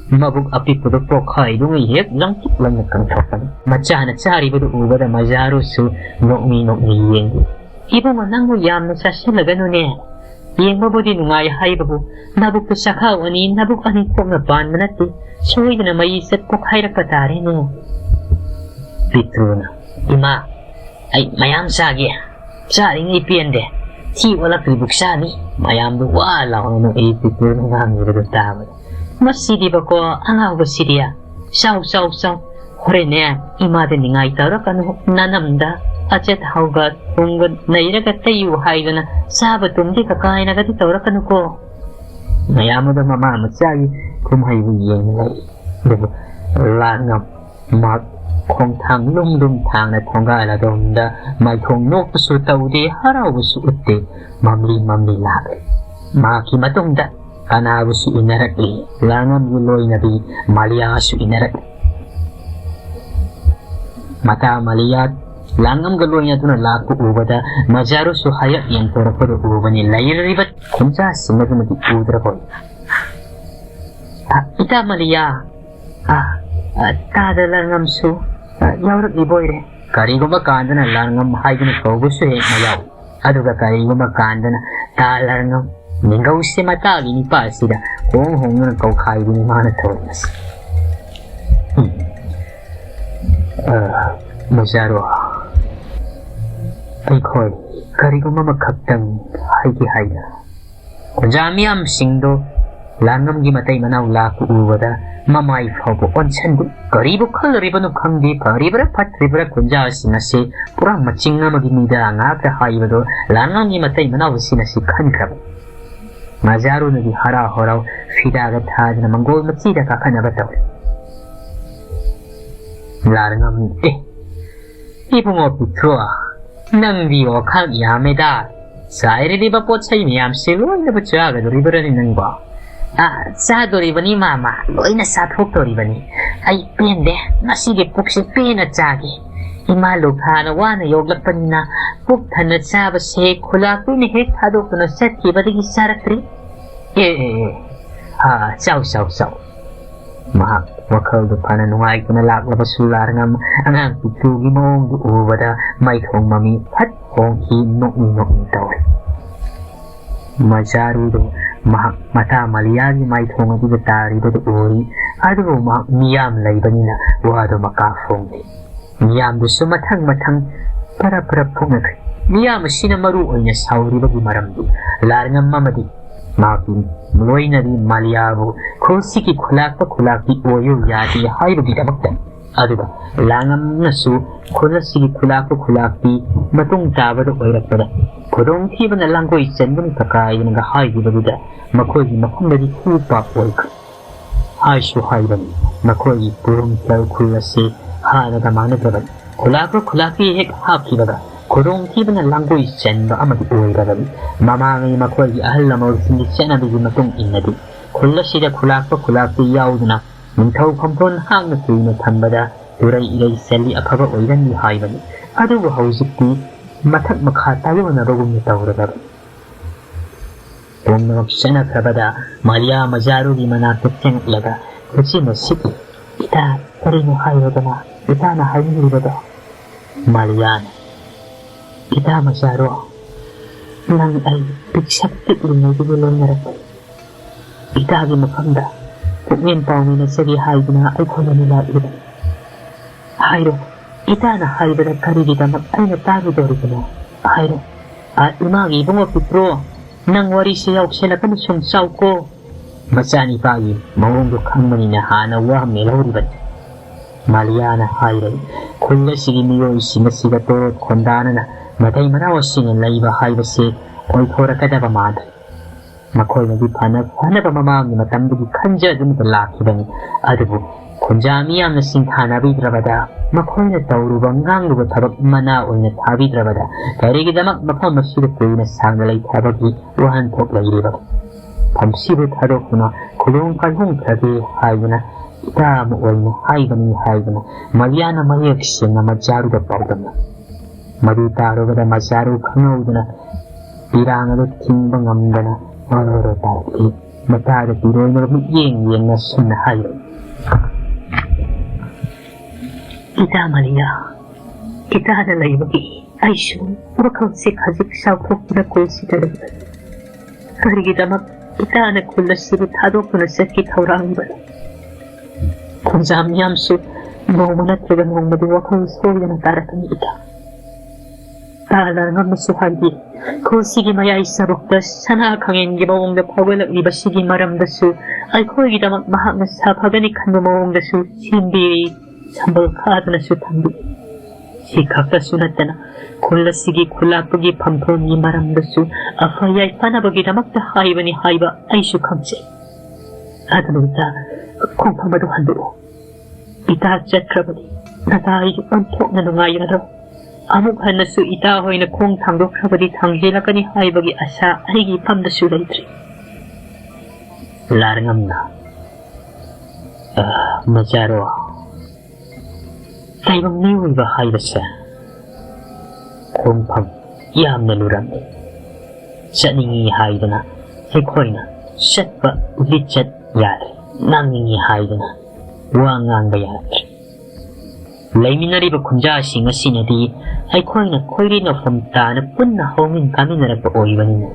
ꯃꯕꯨꯛ ꯑꯄꯤꯛꯄꯗꯨ ꯄꯣꯛꯈꯥꯏꯗꯨꯉꯩ ꯍꯦꯛ ꯂꯪꯇ꯭ꯔꯤꯛ ꯂꯪꯅ ꯀꯪꯊꯣꯛꯄꯅꯤ ꯃꯆꯥꯅ ꯆꯥꯔꯤꯕꯗꯨ ꯎꯕꯗ ꯃꯖꯥꯔꯨꯁꯨ ꯅꯣꯛꯃꯤ ꯌꯦꯡꯉꯤ ꯏꯕꯨꯡꯉꯣ ꯅꯪꯕꯨ ꯌꯥꯝꯅ ꯆꯥꯁꯤꯜꯂꯒꯅꯨꯅꯦ ꯌꯦꯡꯕꯕꯨꯗꯤ ꯅꯨꯡꯉꯥꯏ ꯍꯥꯏꯕꯕꯨ ꯅꯕꯨꯛꯇ ꯆꯈꯥꯎ ꯑꯅꯤ ꯅꯕꯨꯛ ꯑꯅꯤ ꯊꯣꯛꯅ ꯄꯥꯟꯕ ꯅꯠꯇꯦ ꯁꯣꯏꯗꯅ ꯃꯩ ꯆꯠ ꯄꯣꯛꯈꯥꯏꯔꯛꯄ ꯇꯥꯔꯦꯅꯦ ꯄꯤꯇ꯭ꯔꯨꯅ ꯏꯃꯥ ꯑꯩ ꯃꯌꯥꯝ ꯆꯥꯒꯦ ꯆꯥꯔꯤꯉꯩ ꯄꯦꯟꯗꯦ ꯊꯤ ꯑꯣꯜꯂꯛꯇ꯭ꯔꯤꯕꯨꯛ ꯆꯥꯅꯤ ꯃꯌꯥꯝꯗꯨ ꯋꯥ ꯂꯥꯎꯅ ꯑꯩ ꯄꯤꯇ꯭ꯔꯨꯅ ꯉꯥꯡꯉꯤꯕꯗꯨ ꯇꯥꯕꯗ ꯃꯁꯤꯗꯤꯕꯀꯣ ꯑꯉꯥꯎꯕꯁꯤꯗꯤ ꯆꯥꯎ ꯍꯣꯔꯦꯟꯅꯦ ꯏꯃꯥꯗ ꯅꯤꯡꯉꯥꯏ ꯇꯧꯔꯛꯀꯅꯨ ꯅꯅꯝꯗ ꯑꯆꯠ ꯍꯧꯒ ꯊꯨꯝꯒ ꯅꯩꯔꯒ ꯇꯩꯌꯨ ꯍꯥꯏꯗꯨꯅ ꯆꯥꯕ ꯇꯨꯝꯗꯤ ꯀꯀꯥꯏꯅꯒꯗꯤ ꯇꯧꯔꯛꯀꯅꯨꯀꯣ ꯃꯌꯥꯝꯗ ꯃꯃꯥ ꯃꯆꯥꯒꯤ ꯀꯨꯝꯍꯩꯕꯨ ꯌꯦꯡꯉ ꯂꯩ ꯑꯗꯨꯕꯨ ꯂꯥꯛꯉꯝ ꯃꯍꯥꯛ ꯈꯣꯡꯊꯥꯡ ꯂꯨꯝ ꯊꯥꯡꯅ ꯊꯣꯡꯒꯥꯜ ꯑꯗꯣꯝꯗ ꯃꯥꯏꯊꯣꯡ ꯅꯣꯛꯄꯁꯨ ꯇꯧꯗꯦ ꯍꯔꯥꯎꯕꯁꯨ ꯎꯠꯇꯦ ꯃꯝꯂꯤ ꯂꯥꯛꯂꯦ ꯃꯍꯥꯛꯀꯤ ꯃꯇꯨꯡꯗ ꯀꯅꯥꯕꯨꯁꯨ ꯏꯟꯅꯔꯛꯂꯤ ꯂꯥꯡꯉꯝꯒꯤ ꯂꯣꯏꯅꯕꯤ ꯃꯥꯂꯤꯌꯥꯁꯨ ꯏꯟꯅꯔꯛꯂꯤ ꯃꯇꯥ ꯃꯥꯂꯤꯌꯥ ꯂꯥꯡꯉꯝꯒ ꯂꯣꯏꯅꯗꯨꯅ ꯂꯥꯛꯄ ꯎꯕꯗ ꯃꯖꯥꯔꯨꯁꯨ ꯍꯥꯌꯛ ꯌꯦꯡꯊꯣꯔꯛꯄꯗꯨ ꯎꯕꯅꯤ ꯂꯩꯔꯤꯕ ꯈꯨꯟꯖꯥꯁꯤꯡ ꯑꯗꯨꯅꯗꯤ ꯎꯗ꯭ꯔꯕꯣꯏ ꯏꯇꯥ ꯃꯥꯂꯤꯌꯥ ꯇꯥꯗ ꯂꯥꯡꯉꯝꯁꯨ ꯌꯥꯎꯔꯛꯂꯤꯕꯣꯏꯔꯦ ꯀꯔꯤꯒꯨꯝꯕ ꯀꯥꯟꯗꯅ ꯂꯥꯔꯉꯝ ꯍꯥꯏꯗꯨꯅ ꯀꯧꯕꯁꯨ ꯍꯦꯛ ꯃꯌꯥꯎ ꯑꯗꯨꯒ ꯀꯔꯤꯒꯨꯝꯕ ꯀꯥꯟꯗꯅ ꯇꯥ ꯂꯥꯔꯉꯝ ꯅꯤꯡꯒꯧꯁꯦ ꯃꯇꯥꯒꯤ ꯅꯤꯄꯥ ꯑꯁꯤꯗ ꯍꯣꯡ ꯍꯣꯡꯗꯨꯅ ꯀꯧꯈꯥꯏꯕꯅꯤ ꯃꯥꯅ ꯇꯧꯔꯤꯕꯁꯤ ꯃꯖꯥꯔꯣ ꯑꯩꯈꯣꯏ ꯀꯔꯤꯒꯨꯝꯕ ꯑꯃꯈꯛꯇꯪ ꯍꯥꯏꯒꯦ ꯍꯥꯏꯅ ꯈꯨꯟꯖꯥ ꯃꯤꯌꯥꯝꯁꯤꯡꯗꯣ ꯂꯥꯡꯉꯝꯒꯤ ꯃꯇꯩ ꯃꯅꯥꯎ ꯂꯥꯛꯄ ꯎꯕꯗ ꯃꯃꯥꯏ ꯐꯥꯎꯕ ꯑꯣꯟꯁꯟꯗꯨ ꯀꯔꯤꯕꯨ ꯈꯜꯂꯨꯔꯤꯕꯅꯣ ꯈꯪꯗꯦ ꯐꯔꯤꯕ꯭ꯔꯥ ꯐꯠꯇ꯭ꯔꯤꯕ꯭ꯔꯥ ꯈꯨꯟꯖꯥꯁꯤꯡ ꯑꯁꯤ ꯄꯨꯔꯥ ꯃꯆꯤꯡ ꯑꯃꯒꯤ ꯃꯤꯗ ꯉꯥꯛꯇ ꯍꯥꯏꯕꯗꯣ ꯂꯥꯡꯉꯝꯒꯤ ꯃꯇꯩ ꯃꯅꯥꯎꯁꯤꯡ ꯑꯁꯤ ꯈꯟꯈ꯭ꯔꯕ ꯃꯖꯥꯔꯨꯅꯗꯤ ꯍꯔꯥꯎ ꯍꯔꯥꯎ ꯐꯤꯗꯥꯒ ꯊꯥꯗꯨꯅ ꯃꯪꯒꯣꯜ ꯃꯆꯤꯗ ꯀꯥꯈꯠꯅꯕ ꯇꯧꯔꯦ ꯂꯥꯔꯉꯝ 이붕어 비트와 낭비 어칼 야메다 사이리리바 뽀차이 미암시 로이나부 쩌아가도 리버러니는 거 싸도리버니 마마 로이나 싸톡도리버니 아이 뺀데 나시게 북시 빼나 짜기 이말로 가나 와나 욕락버니나 북타나 짜바세 콜라꾸니 핵 타도꾸나 셋기버리기 싸락들이 싸우 mahak wakal pana nungay ko na laklaba sular ng ang pitugi mong uwada may kong mami at kong hinong daw. Majaru do mahak mata maliyagi may kong abigatari do uri ado mahak niyam layban nila wado makafong di. Niyam do sumatang para pungag. Niyam sinamaru o niya sauri bagi maramdi. Larang mamadi. Makin mulai nadi maliabu kosiki kulakti oyo yadi hai bagi damakta aduga langam nasu kosiki kulakti matung tabado oirakpada kodong thibana langkoi chenbun takai nga hai bagi da makoi mafamdadi kupa oik hai su hai bani makoi purum tel kulasi hana da mana da kulakti hek hapki baga kodong thibana langkoi chenba amadi oiragami mamangai makoi ahal lamor sindi chenabigi matung innadi kullasida kulakti yauduna ningthau phampon hangna tuina thambada turai ilai seli afaba oirani haibani adubu haujikti mathak makha tayona rogumni tawragaba omnamak chena khabada malia majarugi manakta chenlaga kuchina siki ita karino hairogana itana hairibada maliana ita masaro nang ay pigsaktik linay na narapay. Itagi mapanda kung pauni na sagi haibuna ay kuna nila iba. Hayro, ita na haibuna karigita ay natago dori ka na. Hayro, at umagi bungo pitro nang wari siyaw sila kanusong saw ko. Masani pagi, mawunggo kang maninahan na waham nilawriban. Maliana hayro, kulla sige niyo isinasiga torot kondana na matay manawasin ang laiba haibasi oy thora kadaba mad makoy nagi phana ba mamang matambagi khanja dum lakibani adubu khunjami amna singthana bidrabada makoy na tawruba ngangluba thabak mana oina thabidrabada karigi damak mafam masida koina sangalai thabagi wahan thok lairiba phamsibu thadokuna khulung kalhung thage haibuna ita mo oina haibana maliana mayek sinna majaru da pawdana madu tarugada majaru khangauduna pirangado timba ngamdana ororo tarti matada tiroy na yeng na sunahay kita malia kita na laibagi ay siya makang si kazik sa na kulsi talaga kari kita kita na kulas sirutado ko na sakit haurang ba kung zamyam su mahumanat talagang mong maduwa kong istorya na taratang ita Talarang masuhagi ko sige maya isarukdas sana kangin gimawong na pawalang iba sige maramdasu ay ko kita magmahak na sa paganikan na mawong dasu hindi sambal kaado na su tambi sikap na sunat na kula sige kula pagi pampon ni maramdasu afayay panabagi na magtahay ba ni hayba ay sukamsi at nunta kung pamaduhan doon ita at krabali natahay antok na nungayon na amuk hanasu ita hoy na kung tanggok rabadi tanggila ka ni haibagi asa ay gipam na sulaitri. Larangam na. Majaro. Taibang niway ba haibasa? Kung pam yam na luram. Sa ningi haida na. Ay koy na. Sat ba ulit sat yari. Nangingi haida na. Wangang bayatri. ꯂꯩꯃꯤꯟꯅꯔꯤꯕ ꯈꯨꯟꯖꯥꯁꯤꯡ ꯑꯁꯤꯅꯗꯤ ꯑꯩꯈꯣꯏꯅ ꯈꯣꯏꯔꯤꯅꯐꯝ ꯇꯥꯅ ꯄꯨꯟꯅ ꯍꯧꯃꯤꯟ ꯀꯥꯃꯤꯟꯅꯔꯛꯄ ꯑꯣꯏꯕꯅꯤꯅ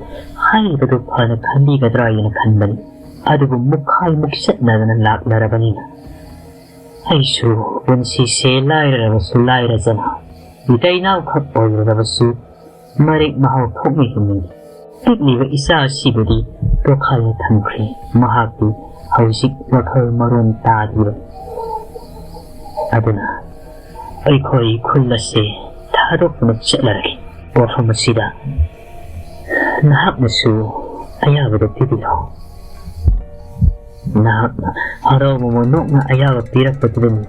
ꯍꯥꯏꯔꯤꯕꯗꯨ ꯐꯅ ꯈꯟꯕꯤꯒꯗ꯭ꯔꯥ ꯍꯥꯏꯅ ꯈꯟꯕꯅꯤ. ꯑꯗꯨꯕꯨ ꯃꯨꯛꯈꯥꯏꯃꯨꯛ ꯆꯠꯅꯗꯅ ꯂꯥꯛꯂꯔꯕꯅꯤꯅ ꯑꯩꯁꯨ ꯄꯨꯟꯁꯤꯁꯦ ꯂꯥꯏꯔꯔꯕꯁꯨ ꯂꯥꯏꯔꯖꯅ ꯏꯇꯩꯅꯥꯎꯈꯛ ꯑꯣꯏꯔꯕꯁꯨ ꯃꯔꯦꯛ ꯃꯍꯥꯎ ꯊꯣꯛꯅ ꯍꯤꯡꯅꯤꯡꯉꯤ. ꯄꯤꯛꯂꯤꯕ ꯏꯆꯥ ꯑꯁꯤꯕꯨꯗꯤ ꯇꯣꯈꯥꯏꯅ ꯊꯝꯈ꯭ꯔꯦ. ꯃꯍꯥꯛꯇꯤ ꯍꯧꯖꯤꯛ ꯋꯥꯈꯜ ꯃꯔꯣꯟ ꯇꯥꯗ꯭ꯔꯤꯕ. ꯑꯗꯨꯅ ꯑꯩꯈꯣꯏ ꯈꯨꯜ ꯑꯁꯤ ꯊꯥꯗꯣꯛꯇꯨꯅ ꯆꯠꯂꯔꯒꯦ. ꯋꯥꯐꯝ ꯑꯁꯤꯗ ꯅꯍꯥꯛꯅꯁꯨ ꯑꯌꯥꯕꯗ ꯄꯤꯕꯤꯔꯣ. ꯅꯍꯥꯛꯅ ꯍꯔꯥꯎꯕ ꯃꯅꯣꯛꯅ ꯑꯌꯥꯕ ꯄꯤꯔꯛꯄꯗꯨꯗꯅꯤ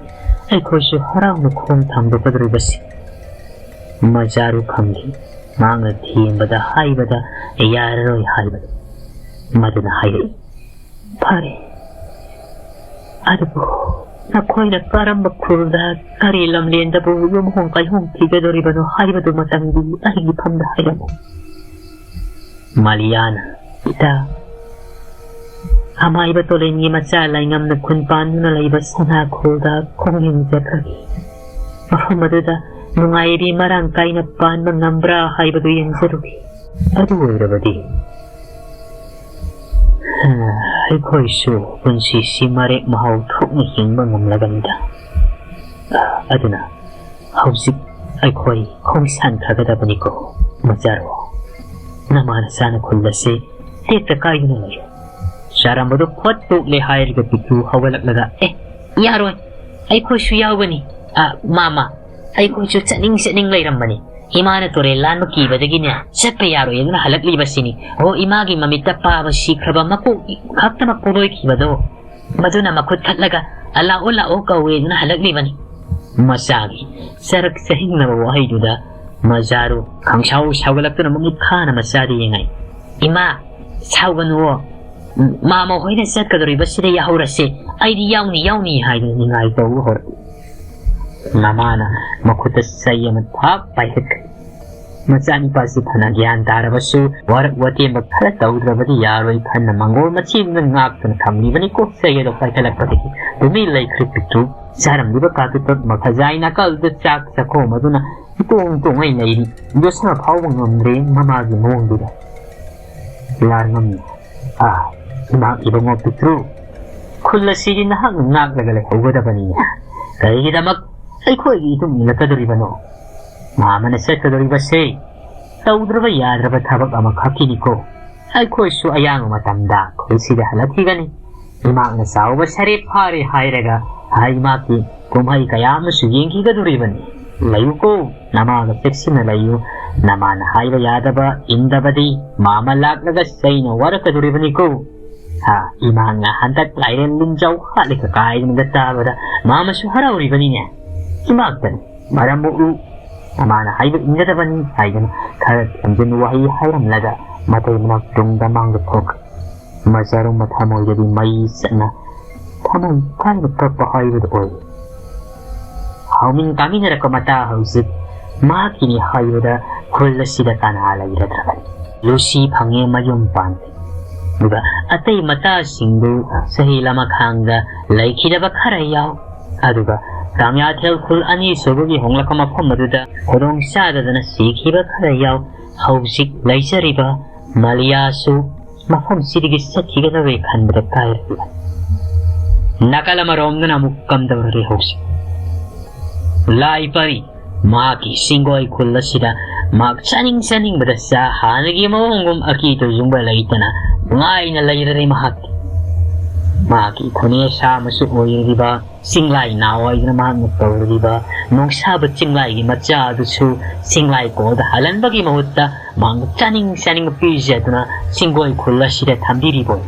ꯑꯩꯈꯣꯏꯁꯨ ꯍꯔꯥꯎꯅ ꯈꯣꯡ ꯊꯥꯡꯗꯣꯛꯀꯗꯧꯔꯤꯕꯁꯤ. ꯃꯖꯥꯔꯨ ꯈꯪꯈꯤ. ꯃꯍꯥꯛꯅ ꯊꯦꯝꯕꯗ ꯍꯥꯏꯕꯗ ꯌꯥꯔꯔꯣꯏ ꯍꯥꯏꯕꯗ ꯃꯗꯨꯅ ꯍꯥꯏꯔꯛꯏ. ꯐꯔꯦ, ꯑꯗꯨꯕꯨ ꯅꯈꯣꯏꯅ ꯀꯔꯝꯕ ꯈꯨꯜꯗ ꯀꯔꯤ ꯂꯝꯂꯦꯟꯗꯕꯨ ꯌꯨꯝꯍꯣꯡ ꯀꯩꯍꯣꯡꯈꯤꯒꯗꯧꯔꯤꯕꯅꯣ ꯍꯥꯏꯕꯗꯨꯃꯇꯪꯗꯤ ꯑꯩꯒꯤ ꯐꯝꯗ ꯍꯥꯏꯔꯝꯃꯨ. ꯃꯥꯂꯤꯌꯥꯅ ꯏꯇꯥ, ꯑꯃꯥꯏꯕ ꯇꯣꯂꯦꯟꯒꯤ ꯃꯆꯥ ꯂꯥꯏꯉꯝꯅ ꯈꯨꯟ ꯄꯥꯟꯗꯨꯅ ꯂꯩꯕ ꯁꯅꯥꯈꯣꯜꯗ ꯈꯣꯡꯌꯦꯡ ꯆꯠꯈ꯭ꯔꯒꯦ. ꯃꯐꯝ ꯑꯗꯨꯗ ꯅꯨꯡꯉꯥꯏꯕꯤ ꯃꯔꯥꯡ ꯀꯥꯏꯅ ꯄꯥꯟꯕ ꯉꯝꯕ꯭ꯔꯥ ꯍꯥꯏꯕꯗꯨ ꯌꯦꯡꯖꯔꯨꯒꯦ. ꯑꯗꯨ ꯑꯣꯏꯔꯕꯗꯤ ꯑꯩꯈꯣꯏꯁꯨ ꯄꯨꯟꯁꯤꯁꯤ ꯃꯔꯦꯛ ꯃꯍꯥꯎ ꯊꯣꯛꯅ ꯍꯤꯡꯕ ꯉꯝꯂꯒꯅꯤꯗ. ꯑꯗꯨꯅ ꯍꯧꯖꯤꯛ ꯑꯩꯈꯣই ꯈꯣꯡꯁꯥꯟꯈ꯭ꯔꯒꯗꯕꯅꯤꯀꯣ. ꯃꯖꯥꯔꯣ, ꯅꯃꯥꯅ ꯆꯥꯅ ꯈꯨꯜ ꯑꯁꯤ ꯇꯦꯛꯇ ꯀꯥꯏꯗꯨꯅ ꯂꯩꯌꯨ. ꯆꯥꯔꯝꯕꯗꯨ ꯐꯠ ꯇꯣꯛꯂꯦ ꯍꯥꯏꯔꯒ ꯄꯤꯇ꯭ꯔꯨ ꯍꯧꯒꯠꯂꯛꯂꯒ ꯌꯥꯔꯣꯏ, ꯑꯩꯈꯣꯏꯁꯨ ꯌꯥꯎꯒꯅꯤ. ꯃꯥꯃꯥ, ꯑꯩꯈꯣꯏꯁꯨ ꯆꯠꯅꯤꯡ ꯂꯩꯔꯝꯕꯅꯤ. ꯏꯃꯥꯅ ꯇꯣꯔꯦꯜ ꯂꯥꯟꯕ ꯀꯤꯕꯗꯒꯤꯅꯦ ꯆꯠꯄ ꯌꯥꯔꯣꯏ ꯑꯗꯨꯅ ꯍꯜꯂꯛꯂꯤꯕꯁꯤꯅꯤ. ꯏꯃꯥꯒꯤ ꯃꯃꯤꯠꯇ ꯄꯥꯕ ꯁꯤꯈ꯭ꯔꯕ ꯃꯀꯣꯛ ꯈꯛꯇꯃꯛ ꯄꯣꯂꯣꯏꯈꯤꯕꯗꯣ, ꯃꯗꯨꯅ ꯃꯈꯨꯠ ꯈꯠꯂꯒ ꯂꯥꯛꯑꯣ ꯂꯥꯛꯑꯣ ꯀꯧꯋꯦ ꯑꯗꯨꯅ ꯍꯜꯂꯛꯂꯤꯕꯅꯤ. ꯃꯆꯥꯒꯤ ꯆꯔꯛ ꯆꯍꯤꯡꯅꯕ ꯋꯥꯍꯩꯗꯨꯗ ꯃꯖꯥꯔꯨ ꯈꯪꯁꯥꯎ ꯁꯥꯎꯒꯠꯂꯛꯇꯨꯅ ꯃꯃꯤꯠ ꯈꯥꯅ ꯃꯆꯥꯗ ꯌꯦꯡꯉꯥꯏ. ꯏꯃꯥ, ꯁꯥꯎꯒꯅꯨꯋꯣ. ꯃꯥꯃꯥ ꯍꯣꯏꯅ ꯆꯠꯀꯗꯧꯔꯤꯕꯁꯤꯗ ꯌꯥꯍꯧꯔꯁꯦ. ꯑꯩꯗꯤ ꯌꯥꯎꯅꯤ ꯍꯥꯏꯗꯨꯅ ꯅꯤꯡꯉꯥꯏ ꯇꯧꯕ ꯍꯧꯔꯛꯏ. ꯃꯃꯥꯅ ꯃꯈꯨꯠꯇ ꯆꯩ ꯑꯃ ꯊꯥꯞ ꯄꯥꯏꯈꯠꯈ꯭ꯔꯦ. ꯃꯆꯥꯅꯤꯄꯥꯁꯤ ꯐꯅ ꯒ꯭ꯌꯥꯟ ꯇꯥꯔꯕꯁꯨ ꯋꯥꯔꯛ ꯋꯥꯇꯦꯝꯕ ꯈꯔ ꯇꯧꯗ꯭ꯔꯕꯗꯤ ꯌꯥꯔꯣꯏ ꯈꯟꯅ ꯃꯪꯒꯣꯜ ꯃꯆꯤꯗꯨꯅ ꯉꯥꯛꯇꯨꯅ ꯊꯝꯂꯤꯕꯅꯤꯀꯣ. ꯆꯩ ꯑꯗꯨ ꯄꯥꯏꯈꯠꯂꯛꯄꯗꯒꯤ ꯇꯨꯃꯤꯟ ꯂꯩꯈ꯭ꯔꯦ ꯄꯤꯇ꯭ꯔꯨ. ꯆꯥꯔꯝꯂꯤꯕ ꯀꯥꯇꯨꯇ ꯃꯈꯖꯥꯏ ꯅꯥꯀꯜꯗ ꯆꯥꯛ ꯆꯥꯈꯣꯝ ꯑꯗꯨꯅ ꯇꯣꯡꯉꯩ ꯂꯩꯔꯤ. ꯌꯣꯠꯁꯅ ꯐꯥꯎꯕ ꯉꯝꯗ꯭ꯔꯦ ꯃꯃꯥꯒꯤ ꯃꯑꯣꯡꯗꯨꯗ. ꯂꯥꯔꯉꯝꯅ ꯏꯃꯥ ꯏꯕꯨꯡꯉꯣ ꯄꯤꯇ꯭ꯔꯨ, ꯈꯨꯜ ꯑꯁꯤꯗꯤ ꯅꯍꯥꯛꯅ ꯉꯥꯛꯂꯒ ꯂꯩꯍꯧꯒꯗꯕꯅꯤꯅꯦ. ꯀꯔꯤꯒꯤꯗꯃꯛ ꯑꯩꯈꯣꯏꯒꯤ ꯏꯇꯨꯡ ꯏꯜꯂꯛꯀꯗꯧꯔꯤꯕꯅꯣ? ꯃꯥꯃꯅ ꯆꯠꯀꯗꯧꯔꯤꯕꯁꯦ ꯇꯧꯗ꯭ꯔꯕ ꯌꯥꯗ꯭ꯔꯕ ꯊꯕꯛ ꯑꯃꯈꯛꯀꯤꯅꯤꯀꯣ. ꯑꯩꯈꯣꯏꯁꯨ ꯑꯌꯥꯡꯕ ꯃꯇꯝꯗ ꯈꯨꯜꯁꯤꯗ ꯍꯜꯂꯛꯈꯤꯒꯅꯤ. ꯏꯃꯥꯛꯅ ꯆꯥꯎꯕ ꯁꯔꯦꯞ ꯐꯥꯔꯦ ꯍꯥꯏꯔꯒ ꯏꯃꯥꯛꯀꯤ ꯀꯨꯝꯍꯩ ꯀꯌꯥ ꯑꯃꯁꯨ ꯌꯦꯡꯈꯤꯒꯗꯧꯔꯤꯕꯅꯤ. ꯂꯩꯌꯨꯀꯣ, ꯅꯃꯥꯒ ꯆꯦꯛꯁꯤꯟꯅ ꯂꯩꯌꯨ. ꯅꯃꯥꯅ ꯍꯥꯏꯕ ꯌꯥꯗꯕ ꯏꯟꯗꯕꯗꯤ ꯃꯥꯃ ꯂꯥꯛꯂꯒ ꯆꯩꯅ ꯋꯥꯔꯛꯀꯗꯧꯔꯤꯕꯅꯤꯀꯣ. ꯏꯃꯥꯅ ꯍꯟꯗꯛ ꯂꯥꯏꯔꯦꯟ ꯂꯤꯟꯖꯥꯎ ꯍꯥꯠꯂꯒ ꯀꯥꯏꯗꯅꯒ ꯇꯥꯕꯗ ꯃꯥꯃꯁꯨ ꯍꯔꯥꯎꯔꯤꯕꯅꯤꯅꯦ. ꯏꯃꯥꯛꯇꯅꯤ ꯃꯔꯝ ꯃꯣꯛꯎ, ꯅꯃꯥꯅ ꯍꯥꯏꯕ ꯏꯟꯒꯗꯕꯅꯤ ꯍꯥꯏꯗꯅ ꯈꯔ ꯊꯦꯝꯖꯤꯟ ꯋꯥꯍꯩ ꯍꯥꯏꯔꯝꯂꯒ ꯃꯇꯩ ꯃꯅꯥꯛ ꯇꯨꯡꯗ ꯃꯥꯡꯗ ꯊꯣꯛꯈ꯭ꯔꯦ. ꯃꯖꯥꯔꯨ ꯃꯊꯃꯣꯏꯗꯗꯤ ꯃꯩ ꯆꯠꯅ ꯊꯃꯣꯏ ꯀꯥꯏꯅ ꯀꯞꯄ ꯍꯥꯏꯕꯗꯨ ꯑꯣꯏ. ꯍꯧꯃꯤꯟ ꯀꯥꯃꯤꯟꯅꯔꯛꯄ ꯃꯇꯥ ꯍꯧꯖꯤꯛ ꯃꯍꯥꯛꯀꯤꯅꯤ ꯍꯥꯏꯕꯗ ꯈꯨꯜ ꯑꯁꯤꯗ ꯀꯅꯥ ꯂꯩꯔꯗ꯭ꯔꯕꯅꯤ. ꯂꯨꯁꯤ ꯐꯪꯉꯦ ꯃꯌꯨꯝ ꯄꯥꯟꯈ꯭ꯔꯦ. ꯑꯗꯨꯒ ꯑꯇꯩ ꯃꯇꯥꯁꯤꯡꯗꯨ ꯆꯍꯤ ꯂꯃꯈꯥꯡꯗ ꯂꯩꯈꯤꯗꯕ ꯈꯔ ꯌꯥꯎ. ꯑꯗꯨꯒ ꯀꯥꯃꯌꯥꯊꯦꯜ ꯈꯨꯜ ꯑꯅꯤꯁꯨꯕꯒꯤ ꯍꯣꯡꯂꯛꯄ ꯃꯐꯝ ꯑꯗꯨꯗ ꯈꯨꯗꯣꯡ ꯆꯥꯗꯗꯅ ꯁꯤꯈꯤꯕ ꯈꯔ ꯌꯥꯎ. ꯍꯧꯖꯤꯛ ꯂꯩꯖꯔꯤꯕ ꯃꯥꯂꯤꯌꯥꯁꯨ ꯃꯐꯝꯁꯤꯗꯒꯤ ꯆꯠꯈꯤꯒꯗꯕꯦ ꯈꯟꯕꯗ ꯀꯥꯏꯔꯛꯂꯤꯕ. ꯅꯥꯀꯜ ꯑꯃꯔꯣꯝꯗꯅ ꯑꯃꯨꯛ ꯀꯝꯗꯧꯔꯔꯦ ꯍꯧꯖꯤꯛ? ꯂꯥꯏ ꯄꯔꯤ ꯃꯍꯥꯛꯀꯤ ꯁꯤꯡꯒꯣꯏ ꯈꯨꯜ ꯑꯁꯤꯗ ꯃꯍꯥꯛ ꯆꯥꯅꯤꯡꯕꯗ ꯍꯥꯟꯅꯒꯤ ꯃꯑꯣꯡꯒꯨꯝ ꯑꯀꯤ ꯇꯨꯖꯨꯡꯕ ꯂꯩꯇꯅ ꯅꯨꯡꯉꯥꯏꯅ ꯂꯩꯔꯔꯦ. ꯃꯍꯥꯛꯀꯤ ꯈꯨꯅꯦꯁꯥ ꯑꯃꯁꯨ ꯑꯣꯏꯔꯤꯕ ꯆꯤꯡꯂꯥꯏ ꯅꯥꯎ ꯍꯥꯏꯗꯨꯅ ꯃꯍꯥꯛꯅ ꯇꯧꯔꯤꯕ ꯅꯣꯡꯁꯥꯕ ꯆꯤꯡꯂꯥꯏꯒꯤ ꯃꯆꯥ ꯑꯗꯨꯁꯨ ꯆꯤꯡꯂꯥꯏ ꯀꯣꯜꯗ ꯍꯜꯍꯟꯕꯒꯤ ꯃꯍꯨꯠꯇ ꯃꯍꯥꯛꯅ ꯆꯥꯅꯤꯡꯕ ꯄꯤꯖꯗꯨꯅ ꯁꯤꯡꯒꯣꯏ ꯈꯨꯜ ꯑꯁꯤꯗ ꯊꯝꯕꯤꯔꯤꯕꯣꯏ.